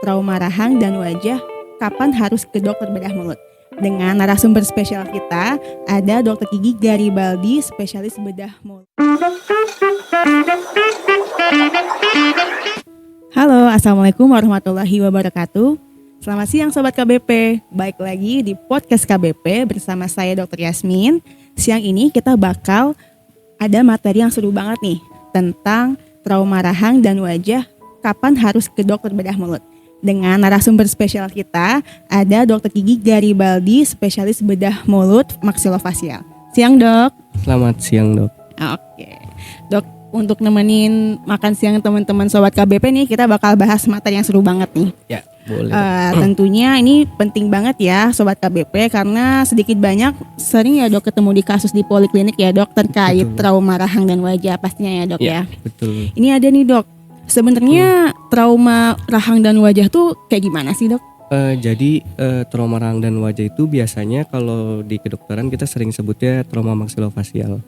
trauma rahang dan wajah, kapan harus ke dokter bedah mulut? Dengan narasumber spesial kita, ada Dr. Gigi Garibaldi, spesialis bedah mulut. Halo, Assalamualaikum warahmatullahi wabarakatuh. Selamat siang Sobat KBP, baik lagi di podcast KBP bersama saya Dr. Yasmin. Siang ini kita bakal ada materi yang seru banget nih tentang trauma rahang dan wajah, kapan harus ke dokter bedah mulut. Dengan narasumber spesial kita, ada Dr. Gigi Garibaldi, spesialis bedah mulut maksilofacial. Siang dok. Selamat siang dok. Oke, dok, untuk nemenin makan siang teman-teman Sobat KBP nih, kita bakal bahas materi yang seru banget nih. Ya, boleh. Tentunya ini penting banget ya Sobat KBP, karena sedikit banyak sering ya dok ketemu di kasus di poliklinik ya dok, terkait trauma rahang dan wajah pastinya ya dok ya. Betul. Ini ada nih dok, sebenarnya trauma rahang dan wajah tuh kayak gimana sih dok? Jadi trauma rahang dan wajah itu biasanya kalau di kedokteran kita sering sebutnya trauma maksilofacial.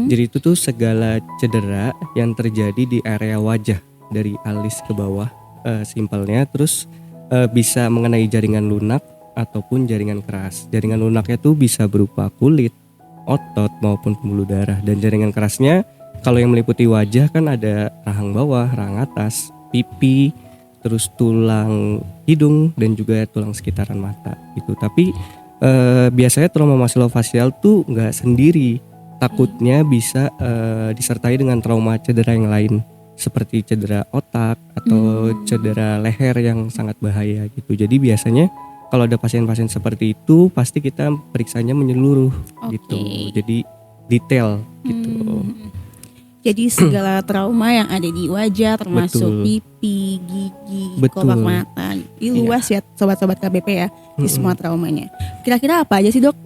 Jadi itu tuh segala cedera yang terjadi di area wajah dari alis ke bawah, simpelnya. Terus bisa mengenai jaringan lunak ataupun jaringan keras. Jaringan lunaknya tuh bisa berupa kulit, otot maupun pembuluh darah. Dan jaringan kerasnya kalau yang meliputi wajah kan ada rahang bawah, rahang atas, pipi, terus tulang hidung dan juga tulang sekitaran mata gitu. Tapi biasanya trauma maksilofacial tuh nggak sendiri. Takutnya bisa disertai dengan trauma cedera yang lain, seperti cedera otak atau cedera leher yang sangat bahaya gitu. Jadi biasanya kalau ada pasien-pasien seperti itu pasti kita periksanya menyeluruh gitu. Jadi detail gitu. Jadi segala trauma yang ada di wajah, termasuk pipi, gigi, kelopak mata, ini luas ya sobat-sobat KBP ya, di semua traumanya. Kira-kira apa aja sih dok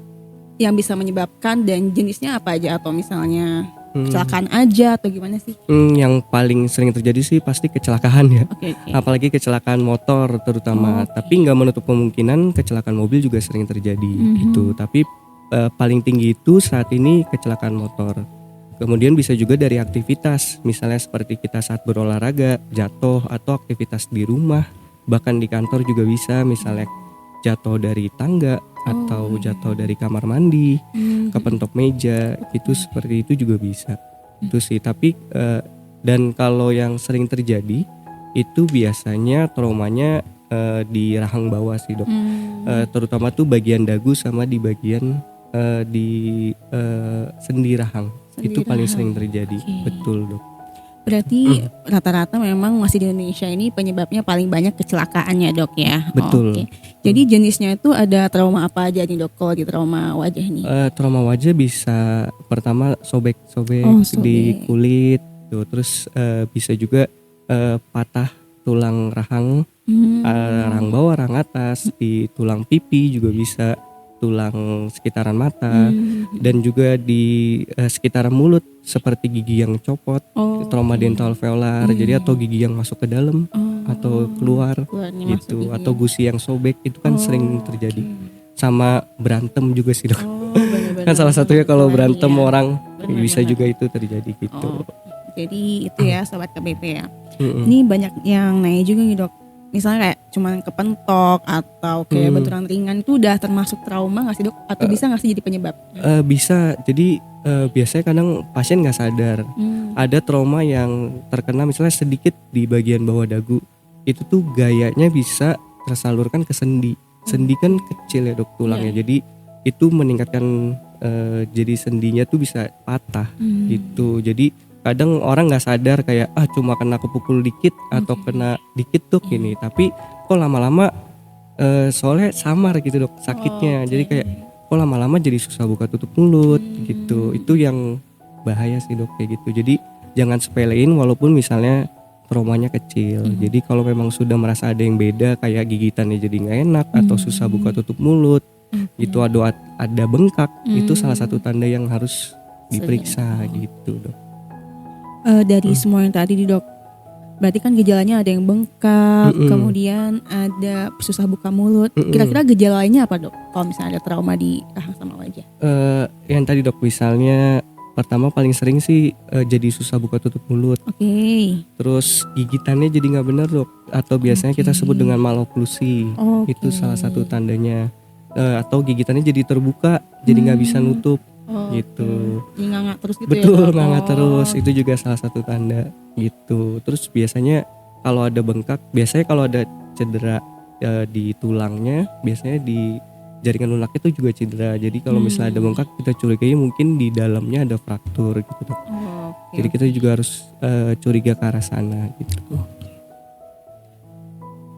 yang bisa menyebabkan dan jenisnya apa aja, atau misalnya kecelakaan aja atau gimana sih? Yang paling sering terjadi sih pasti kecelakaan ya. Apalagi kecelakaan motor terutama. Tapi nggak menutup kemungkinan kecelakaan mobil juga sering terjadi gitu. Tapi paling tinggi itu saat ini kecelakaan motor. Kemudian bisa juga dari aktivitas, misalnya seperti kita saat berolahraga, jatuh, atau aktivitas di rumah, bahkan di kantor juga bisa, misalnya jatuh dari tangga atau jatuh dari kamar mandi, kepentok meja, itu seperti itu juga bisa. Itu sih. Tapi dan kalau yang sering terjadi itu biasanya traumanya di rahang bawah sih dok, terutama tuh bagian dagu sama di bagian di sendi rahang. Itu paling sering terjadi. Betul dok. Berarti rata-rata memang masih di Indonesia ini penyebabnya paling banyak kecelakaannya dok ya. Betul. Jadi jenisnya itu ada trauma apa aja nih dok kalau di trauma wajah ini? Trauma wajah bisa pertama sobek-sobek di kulit tuh. Terus bisa juga patah tulang rahang, rahang bawah, rahang atas, di tulang pipi juga bisa, tulang sekitaran mata, dan juga di sekitaran mulut seperti gigi yang copot, trauma dental alveolar, jadi atau gigi yang masuk ke dalam atau keluar gitu, atau gusi yang sobek, itu kan sering terjadi. Sama berantem juga sih dok. Kan salah satunya kalau berantem orang bisa juga itu terjadi gitu. Jadi itu ya sobat KBP ya. Ini banyak yang nanya juga nih dok, misalnya kayak cuman kepentok atau kayak benturan ringan, itu udah termasuk trauma nggak sih dok? Atau bisa nggak sih jadi penyebab? Bisa. Jadi biasanya kadang pasien nggak sadar ada trauma yang terkena misalnya sedikit di bagian bawah dagu, itu tuh gayanya bisa tersalurkan ke sendi. Sendi kan kecil ya dok tulangnya, jadi itu meningkatkan jadi sendinya tuh bisa patah gitu. Jadi kadang orang nggak sadar kayak cuma kena kepukul dikit atau kena dikit tuh gini, tapi kok lama-lama soalnya samar gitu dok sakitnya. Jadi kayak kok lama-lama jadi susah buka tutup mulut gitu. Itu yang bahaya sih dok kayak gitu. Jadi jangan sepelein walaupun misalnya traumanya kecil. Jadi kalau memang sudah merasa ada yang beda, kayak gigitannya jadi nggak enak atau susah buka tutup mulut, gitu, ada bengkak, itu salah satu tanda yang harus diperiksa gitu dok. Dari semua yang tadi di dok, berarti kan gejalanya ada yang bengkak, kemudian ada susah buka mulut. Kira-kira gejala lainnya apa dok? Kalau misalnya ada trauma di rahang sama wajah? Yang tadi dok, misalnya Pertama paling sering sih jadi susah buka tutup mulut. Terus gigitannya jadi nggak bener dok. Atau biasanya kita sebut dengan maloklusi. Itu salah satu tandanya. Atau gigitannya jadi terbuka, jadi nggak bisa nutup. Gitu. Jadi nganga terus gitu. Betul, nganga terus. Itu juga salah satu tanda gitu. Terus biasanya kalau ada bengkak, biasanya kalau ada cedera di tulangnya, biasanya di jaringan lunak itu juga cedera. Jadi kalau misalnya ada bengkak, kita curigai mungkin di dalamnya ada fraktur gitu dok. Jadi kita juga harus curiga ke arah sana gitu.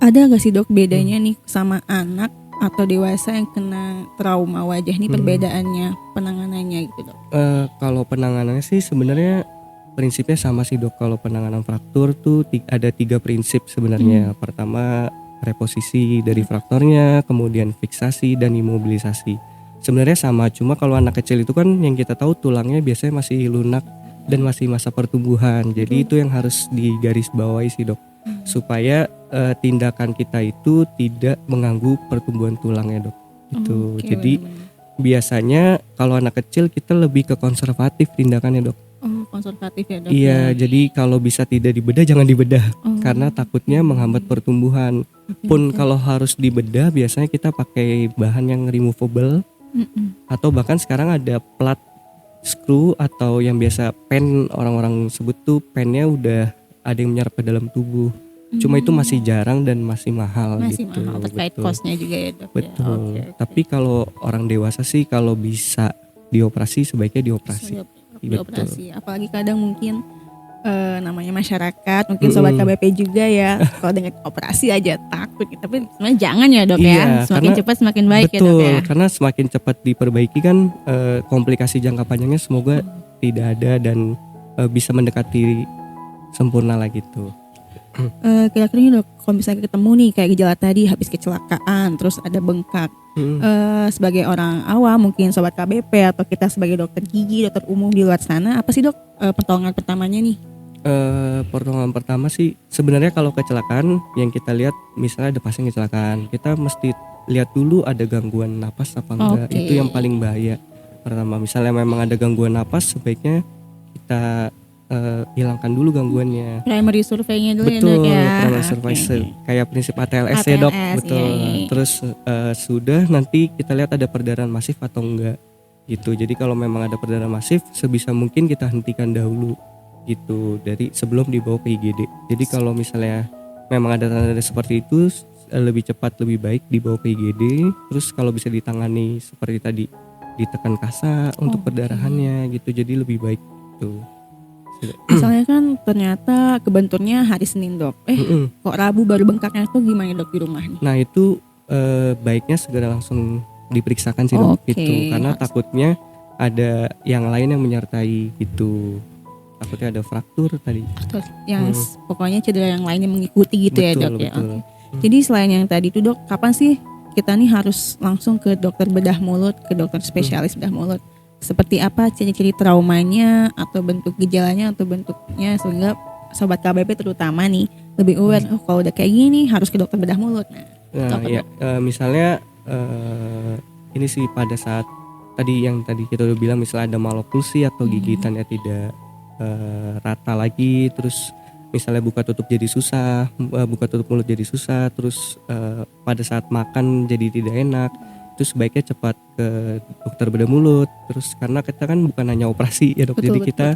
Ada gak sih dok bedanya nih sama anak atau dewasa yang kena trauma wajah nih, perbedaannya penanganannya gitu dok? Kalau penanganannya sih sebenarnya prinsipnya sama sih dok. Kalau penanganan fraktur tuh ada 3 prinsip sebenarnya. Pertama reposisi dari frakturnya, kemudian fiksasi dan imobilisasi. Sebenarnya sama, cuma kalau anak kecil itu kan yang kita tahu tulangnya biasanya masih lunak dan masih masa pertumbuhan. Jadi itu yang harus digarisbawahi sih dok, supaya tindakan kita itu tidak mengganggu pertumbuhan tulangnya dok. Gitu. Jadi biasanya kalau anak kecil kita lebih ke konservatif tindakannya dok. Konservatif ya dok. Iya, jadi kalau bisa tidak dibedah jangan dibedah, karena takutnya menghambat pertumbuhan. Pun kalau harus dibedah biasanya kita pakai bahan yang removable, atau bahkan sekarang ada plat screw atau yang biasa pen, orang-orang sebut tuh pennya udah ada yang menyerap ke dalam tubuh. Cuma itu masih jarang dan masih mahal. Masih gitu. mahal, terkait costnya juga ya dok. Betul. Tapi kalau orang dewasa sih kalau bisa dioperasi sebaiknya dioperasi. Dioperasi. Apalagi kadang mungkin namanya masyarakat, mungkin sobat KBP juga ya, kalau dengan operasi aja takut. Tapi sebenarnya jangan ya dok ya. Semakin cepat semakin baik. Betul, ya dok ya. Karena semakin cepat diperbaiki kan komplikasi jangka panjangnya semoga tidak ada dan bisa mendekati sempurna lah gitu. Kira-kira nih dok, kalau misalnya ketemu nih kayak gejala tadi habis kecelakaan, terus ada bengkak, sebagai orang awam mungkin sobat KBP atau kita sebagai dokter gigi, dokter umum di luar sana, apa sih dok pertolongan pertamanya nih? Pertolongan pertama sih sebenarnya kalau kecelakaan yang kita lihat, misalnya ada pasien kecelakaan, kita mesti lihat dulu ada gangguan napas apa enggak. Itu yang paling bahaya. Pertama, misalnya memang ada gangguan napas, sebaiknya kita hilangkan dulu gangguannya. Primary survey-nya dulu. Betul, ya dok ya. Primary survey kayak prinsip ATLS ya dok. Betul. Iya. Terus sudah nanti kita lihat ada perdarahan masif atau enggak gitu. Jadi kalau memang ada perdarahan masif, sebisa mungkin kita hentikan dahulu gitu, dari sebelum dibawa ke IGD. Jadi kalau misalnya memang ada tanda-tanda seperti itu, lebih cepat lebih baik dibawa ke IGD. Terus kalau bisa ditangani seperti tadi, ditekan kasa untuk perdarahannya gitu, jadi lebih baik gitu. Misalnya kan ternyata kebenturnya hari Senin dok, kok Rabu baru bengkaknya, itu gimana dok di rumah nih? Nah itu baiknya segera langsung diperiksakan sih dok, gitu, karena takutnya ada yang lain yang menyertai gitu. Takutnya ada fraktur tadi. Yang pokoknya cedera yang lainnya mengikuti gitu. Betul, ya dok ya. Jadi selain yang tadi itu dok, kapan sih kita nih harus langsung ke dokter bedah mulut, ke dokter spesialis bedah mulut? Seperti apa ciri-ciri traumanya atau bentuk gejalanya atau bentuknya, sehingga sobat KBP terutama nih lebih aware, kalau udah kayak gini harus ke dokter bedah mulut. Nah ya, misalnya ini sih pada saat tadi kita udah bilang, misalnya ada maloklusi atau gigitannya tidak rata lagi, terus misalnya buka tutup jadi susah, buka tutup mulut jadi susah, terus pada saat makan jadi tidak enak, itu sebaiknya cepat ke dokter bedah mulut. Terus karena kita kan bukan hanya operasi ya dok, jadi kita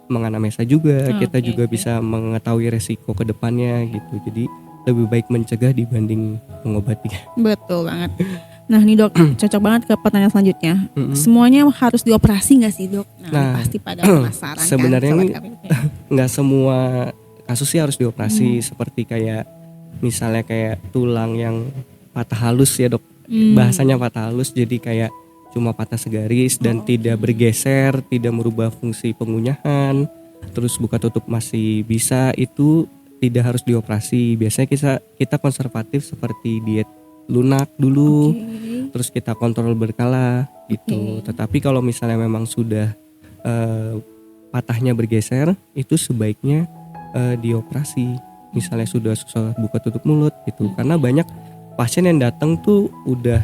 menganamnesa juga, kita juga bisa mengetahui resiko ke depannya gitu. Jadi lebih baik mencegah dibanding mengobati. Betul banget. Nah nih dok, cocok banget ke pertanyaan selanjutnya. Semuanya harus dioperasi nggak sih dok? Nah pasti pada penasaran sebenarnya kan. Nggak semua kasus sih harus dioperasi. Seperti kayak misalnya kayak tulang yang patah halus ya dok. Bahasanya patah halus, jadi kayak cuma patah segaris dan tidak bergeser, tidak merubah fungsi pengunyahan, terus buka tutup masih bisa, itu tidak harus dioperasi. Biasanya kita konservatif seperti diet lunak dulu, terus kita kontrol berkala gitu. Tetapi kalau misalnya memang sudah patahnya bergeser, itu sebaiknya dioperasi. Misalnya sudah susah buka tutup mulut gitu, karena banyak pasien yang datang tuh udah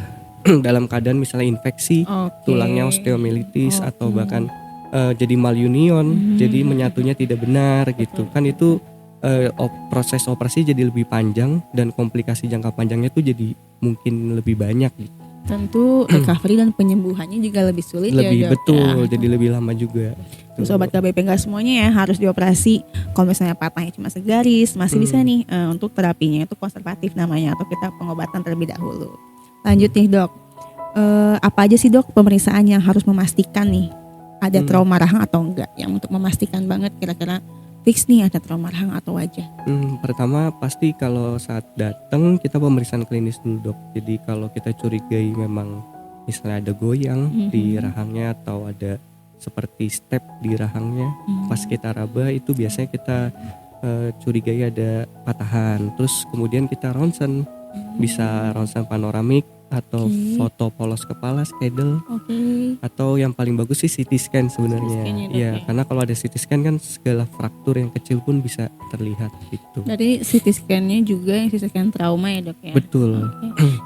dalam keadaan misalnya infeksi, tulangnya osteomyelitis atau bahkan jadi malunion, jadi menyatunya tidak benar gitu. Kan itu proses operasi jadi lebih panjang dan komplikasi jangka panjangnya tuh jadi mungkin lebih banyak gitu. Tentu recovery dan penyembuhannya juga lebih sulit Lebih ya dok. betul, jadi lebih lama juga. Sobat KBP nggak semuanya ya harus dioperasi. Kalau misalnya patahnya cuma segaris, masih bisa nih untuk terapinya itu konservatif namanya atau kita pengobatan terlebih dahulu. Lanjut nih dok, apa aja sih dok pemeriksaan yang harus memastikan nih ada trauma rahang atau enggak, yang untuk memastikan banget kira-kira fix nih ada trauma rahang atau wajah. Pertama pasti kalau saat datang kita pemeriksaan klinis dulu dok. Jadi kalau kita curigai memang misalnya ada goyang di rahangnya atau ada seperti step di rahangnya, pas kita raba itu biasanya kita curigai ada patahan. Terus kemudian kita ronsen, bisa ronsen panoramik atau foto polos kepala schedule, atau yang paling bagus sih CT scan sebenarnya. Iya, karena kalau ada CT scan kan segala fraktur yang kecil pun bisa terlihat gitu. Dari CT scan-nya juga yang CT scan trauma ya dok ya. Betul.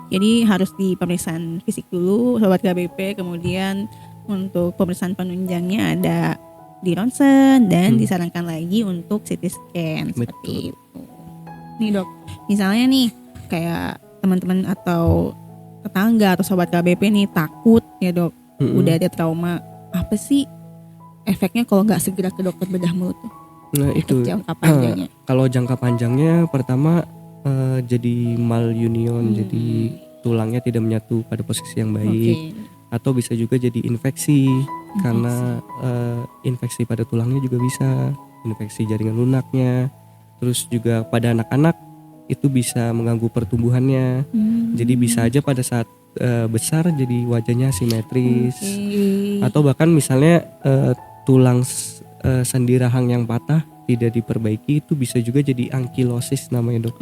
Jadi harus di pemeriksaan fisik dulu sobat KBP, kemudian untuk pemeriksaan penunjangnya ada di ronsen dan disarankan lagi untuk CT scan seperti itu. Nih dok, misalnya nih kayak teman-teman atau tetangga atau sobat KBP nih takut ya dok, udah ada trauma, apa sih efeknya kalau nggak segera ke dokter bedah mulut tuh? Nah itu jangka panjangnya. Kalau jangka panjangnya pertama jadi malunion, jadi tulangnya tidak menyatu pada posisi yang baik, atau bisa juga jadi infeksi. Karena infeksi pada tulangnya juga bisa, infeksi jaringan lunaknya. Terus juga pada anak-anak itu bisa mengganggu pertumbuhannya. Jadi bisa aja pada saat besar jadi wajahnya simetris. Atau bahkan misalnya tulang sendi rahang yang patah tidak diperbaiki, itu bisa juga jadi ankilosis namanya dok.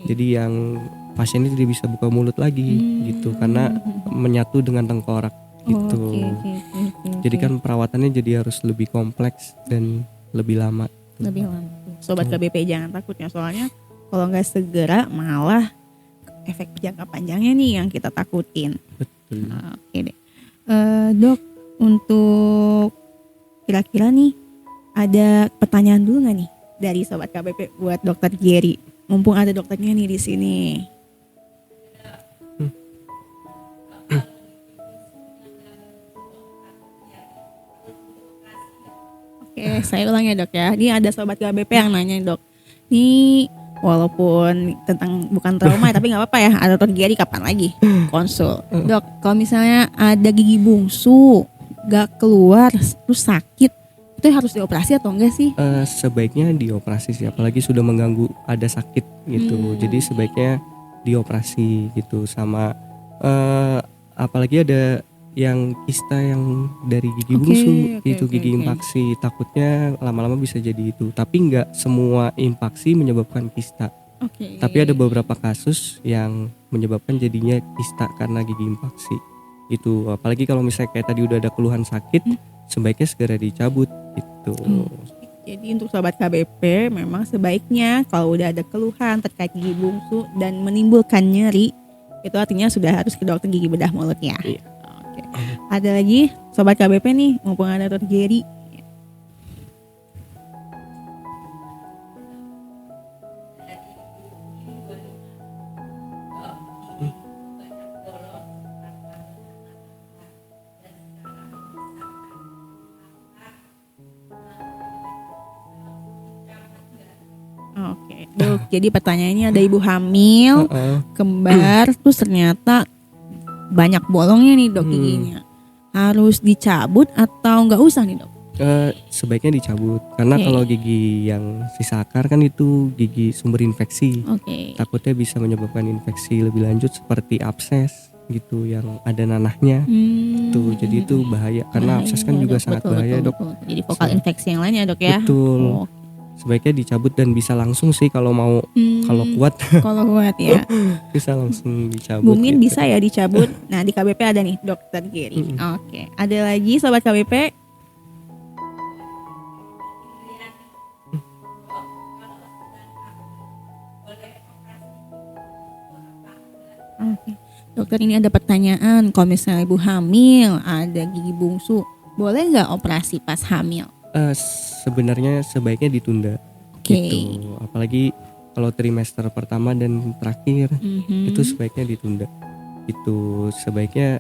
Jadi yang pasiennya tidak bisa buka mulut lagi gitu karena menyatu dengan tengkorak gitu. Jadi kan perawatannya jadi harus lebih kompleks dan lebih lama. Sobat KBP jangan takut ya, soalnya kalau nggak segera malah efek jangka panjangnya nih yang kita takutin. Betul. Oke deh. Dok, untuk kira-kira nih ada pertanyaan dulu nggak nih dari sobat KBP buat dokter Jerry? Mumpung ada dokternya nih di sini. Oke, saya ulang ya dok ya. Ini ada sobat KBP yang nanya dok. Ini walaupun tentang bukan trauma tapi nggak apa-apa ya. Ada dokter Jerry kapan lagi konsul? Dok, kalau misalnya ada gigi bungsu gak keluar terus sakit, itu harus dioperasi atau enggak sih? Sebaiknya dioperasi sih, apalagi sudah mengganggu ada sakit gitu. Jadi sebaiknya dioperasi gitu. Sama apalagi ada yang kista yang dari gigi bungsu itu gigi impaksi, takutnya lama-lama bisa jadi itu. Tapi nggak semua impaksi menyebabkan kista. Tapi ada beberapa kasus yang menyebabkan jadinya kista karena gigi impaksi. Itu apalagi kalau misalnya kayak tadi udah ada keluhan sakit, sebaiknya segera dicabut gitu. Jadi untuk sobat KBP memang sebaiknya kalau udah ada keluhan terkait gigi bungsu dan menimbulkan nyeri, itu artinya sudah harus ke dokter gigi bedah mulut ya. Ada lagi sobat KBP nih, mumpung ada dokter Jerry. Oke, Dok, jadi pertanyaannya ada ibu hamil, kembar, terus ternyata banyak bolongnya nih dok giginya. Harus dicabut atau nggak usah nih dok? Sebaiknya dicabut karena kalau gigi yang sisa akar kan itu gigi sumber infeksi. Takutnya bisa menyebabkan infeksi lebih lanjut seperti abses gitu yang ada nanahnya. Tuh jadi itu bahaya karena abses kan juga sangat bahaya dok. Jadi vokal infeksi yang lainnya dok ya. Betul. Sebaiknya dicabut dan bisa langsung sih kalau mau, kalau kuat. Kalau kuat ya. Bisa langsung dicabut. Bumin gitu. bisa ya dicabut. Nah di KBP ada nih dokter Jerry. Oke, ada lagi sobat KBP? Oke. Dokter ini ada pertanyaan, kalau misalnya ibu hamil ada gigi bungsu boleh nggak operasi pas hamil? Sebenarnya sebaiknya ditunda. Oke. Gitu. Apalagi kalau trimester pertama dan terakhir itu sebaiknya ditunda. Itu sebaiknya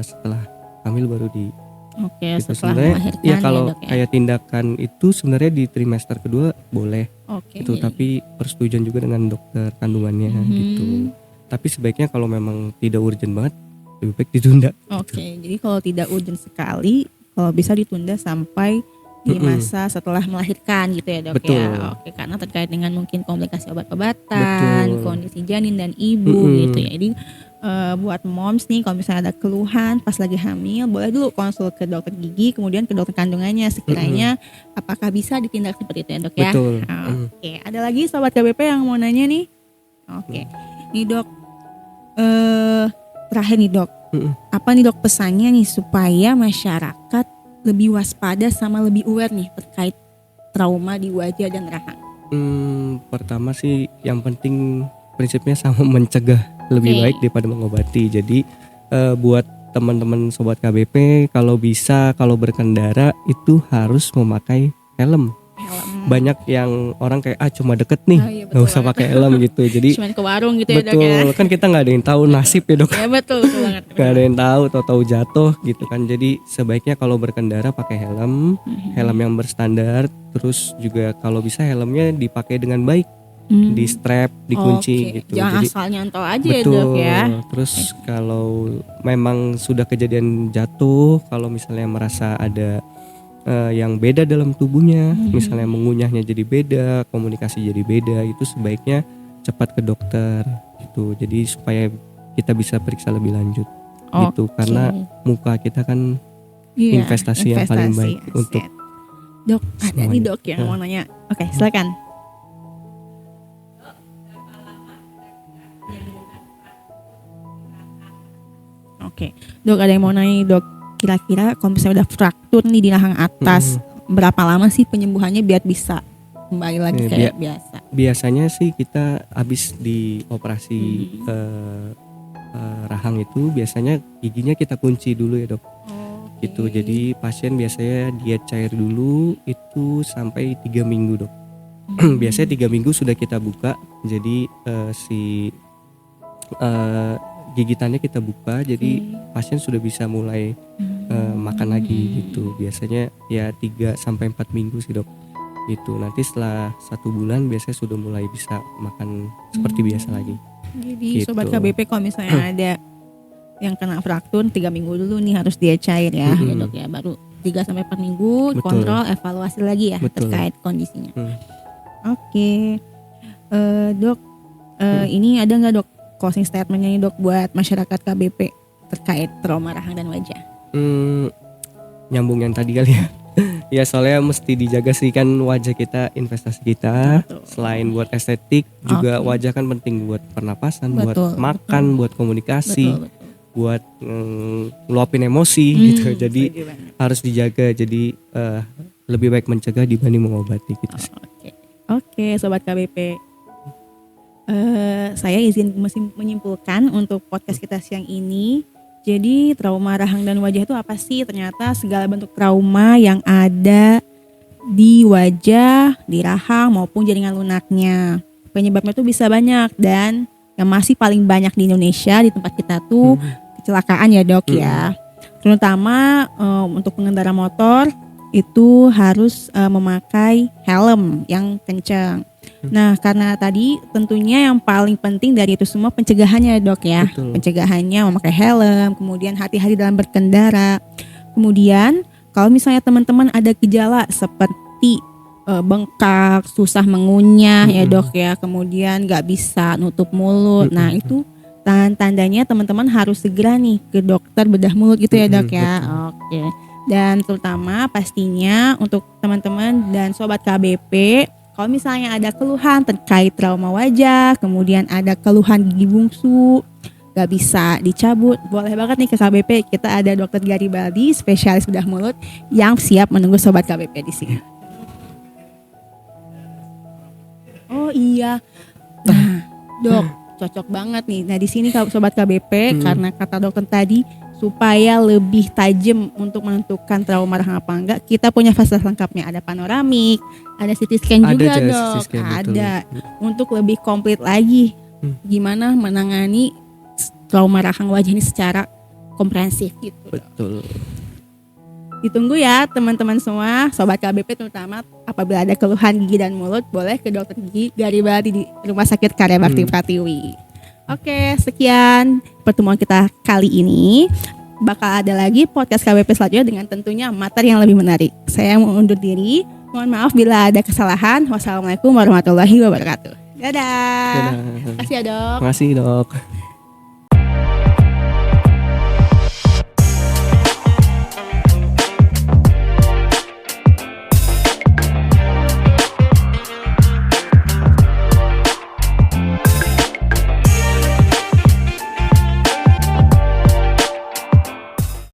setelah hamil baru di. Oke, Gitu. setelah Sebenarnya melahirkan ya kalau Dok, kayak tindakan itu sebenarnya di trimester kedua boleh. Oke. Itu tapi persetujuan juga dengan dokter kandungannya gitu. Tapi sebaiknya kalau memang tidak urgent banget lebih baik ditunda. Oke, jadi kalau tidak urgent sekali, kalau bisa ditunda sampai di masa setelah melahirkan gitu ya Dok. Betul. Ya. Oke, karena terkait dengan mungkin komplikasi obat-obatan, Betul. kondisi janin dan ibu gitu ya. Jadi buat moms nih, kalau misalnya ada keluhan pas lagi hamil, boleh dulu konsul ke dokter gigi, kemudian ke dokter kandungannya sekiranya apakah bisa ditindak seperti itu ya Dok ya. Betul. Oke, ada lagi sobat KBP yang mau nanya nih? Oke, nih Dok, terakhir nih Dok, apa nih Dok pesannya nih supaya masyarakat lebih waspada sama lebih aware nih terkait trauma di wajah dan rahang? Pertama sih yang penting prinsipnya sama, mencegah lebih baik daripada mengobati. Jadi buat teman-teman sobat KBP, kalau bisa kalau berkendara itu harus memakai helm. Banyak yang orang kayak cuma deket nih, nggak usah pakai helm gitu. Jadi cuman ke warung gitu ya Dok ya. betul, kan kita nggak ada yang tahu nasib ya Dok. Ya betul banget. Nggak ada yang tahu jatuh gitu kan. Jadi sebaiknya kalau berkendara pakai helm, helm yang berstandar. Terus juga kalau bisa helmnya dipakai dengan baik, di strap, dikunci gitu. Jangan Jadi asal nyantol aja ya betul. Dok ya. Terus kalau memang sudah kejadian jatuh, kalau misalnya merasa ada yang beda dalam tubuhnya, misalnya mengunyahnya jadi beda, komunikasi jadi beda, itu sebaiknya cepat ke dokter gitu. Jadi supaya kita bisa periksa lebih lanjut gitu, karena muka kita kan investasi yang paling baik untuk Dok. Ada nih Dok yang mau nanya. Oke, silakan. Oke, Dok, ada yang mau nanya Dok. Kira-kira kalau misalnya udah fraktur nih di rahang atas, berapa lama sih penyembuhannya biar bisa kembali lagi kayak biasa? Biasanya sih kita habis di operasi rahang itu biasanya giginya kita kunci dulu ya Dok. Gitu. Jadi pasien biasanya diet cair dulu itu sampai 3 minggu Dok. Biasanya 3 minggu sudah kita buka. Jadi gigitannya kita buka, jadi pasien sudah bisa mulai makan lagi gitu. Biasanya ya 3 sampai 4 minggu sih Dok. Gitu. Nanti setelah 1 bulan biasanya sudah mulai bisa makan seperti biasa lagi. Jadi gitu. Sobat KBP kalau misalnya ada yang kena fraktur 3 minggu dulu nih harus dia cair ya, ya Dok ya. Baru 3 sampai 4 minggu kontrol, evaluasi lagi ya terkait kondisinya. Oke. Dok, ini ada nggak Dok closing statementnya nih Dok buat masyarakat KBP terkait trauma rahang dan wajah? Nyambung yang tadi kali ya. Ya soalnya mesti dijaga sih, kan wajah kita investasi kita. Betul. Selain buat estetik juga wajah kan penting buat pernapasan, buat makan, buat komunikasi, buat ngeluapin emosi gitu. Jadi harus dijaga. Jadi lebih baik mencegah dibanding mengobati gitu sih. Oke, Sobat KBP. Saya izin menyimpulkan untuk podcast kita siang ini. Jadi trauma rahang dan wajah itu apa sih? Ternyata segala bentuk trauma yang ada di wajah, di rahang maupun jaringan lunaknya. Penyebabnya tuh bisa banyak, dan yang masih paling banyak di Indonesia di tempat kita tuh kecelakaan ya Dok ya. Terutama untuk pengendara motor itu harus memakai helm yang kencang. Nah, karena tadi tentunya yang paling penting dari itu semua pencegahannya Dok ya. Betul. Pencegahannya memakai helm, kemudian hati-hati dalam berkendara. Kemudian kalau misalnya teman-teman ada gejala seperti bengkak, susah mengunyah ya Dok ya, kemudian gak bisa nutup mulut. Nah, itu tandanya teman-teman harus segera nih ke dokter bedah mulut gitu ya Dok ya. Oke. Dan terutama pastinya untuk teman-teman dan Sobat KBP, kalau misalnya ada keluhan terkait trauma wajah, kemudian ada keluhan gigi bungsu, gak bisa dicabut, boleh banget nih ke KBP. Kita ada Dr. Garibaldi, spesialis bedah mulut yang siap menunggu Sobat KBP di sini. Oh iya, nah Dok, cocok banget nih. Nah di sini sobat KBP karena kata dokter tadi supaya lebih tajam untuk menentukan trauma rahang apa enggak, kita punya fasilitas lengkapnya. Ada panoramik, ada CT scan juga dok, ada untuk lebih komplit lagi gimana menangani trauma rahang wajah ini secara komprehensif gitu. Betul. Ditunggu ya teman-teman semua, sobat KBP terutama apabila ada keluhan gigi dan mulut boleh ke dokter gigi Garibati di Rumah Sakit Karya Bakti Pratiwi. Oke, sekian pertemuan kita kali ini. Bakal ada lagi podcast KBP selanjutnya dengan tentunya materi yang lebih menarik. Saya mau undur diri. Mohon maaf bila ada kesalahan. Wassalamualaikum warahmatullahi wabarakatuh. Dadah. Terima kasih ya dok. Terima kasih dok.